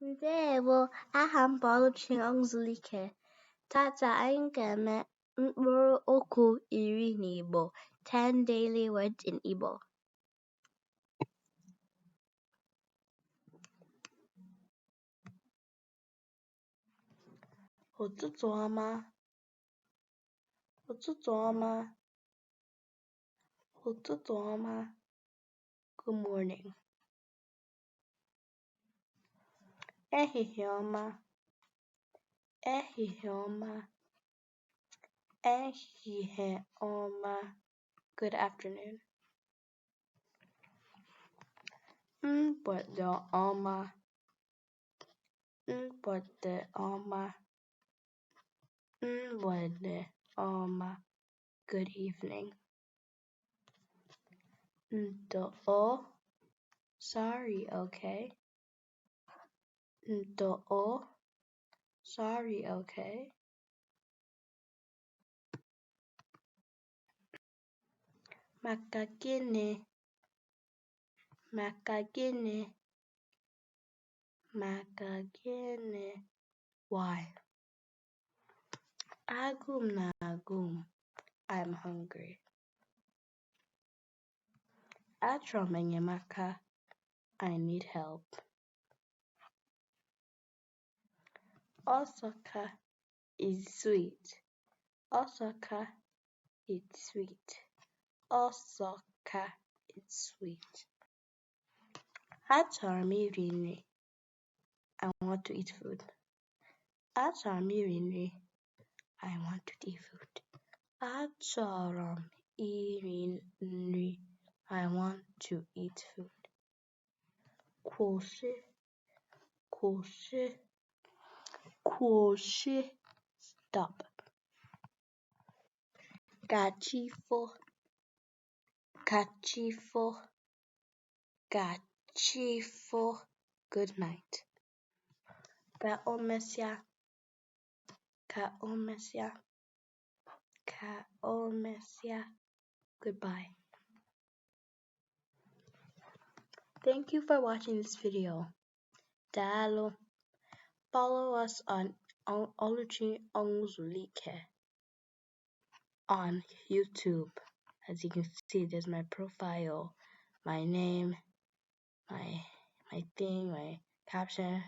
Ndewo, aha m bụ Oluchi Ike. Tata anyị ga-eme mkpụrụ okwu 10 n'Igbo, 10 daily words in Igbo. Ụtụtụ ọma, ụtụtụ ọma, ụtụtụ ọma. Good morning. Ehihie ọma, ehihie ọma, ehihie ọma. Good afternoon. Mgbede ọma, mgbede ọma, mgbede ọma. Good evening. Ndo, sorry, okay. Ndo, sorry, okay. Maka gịnị, maka gịnị, maka gịnị. Why? Agụụ m na-agụ m. I'm hungry. Achọrọ m enyemaka. I need help. Osaka is sweet. Osaka is sweet. Osaka is sweet. Achọrọ m iri nri. I want to eat food. Achọrọ m iri nri. I want to eat food. Achọrọ m iri nri. I want to eat food. Kwụsị, kwụsị, kwụsị. Stop. Gachifo, gachifo, gachifo. Good night. Ka o mesịa, ka o mesịa, ka o mesịa. Goodbye. Thank you for watching this video. Daalụ. Follow us on Oluchi on YouTube. As you can see, there's my profile, my name, my thing, my caption,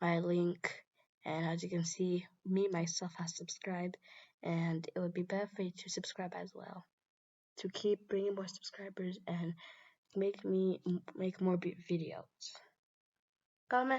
my link, and as you can see, me myself has subscribed, and it would be better for you to subscribe as well to keep bringing more subscribers and make me make more videos. Come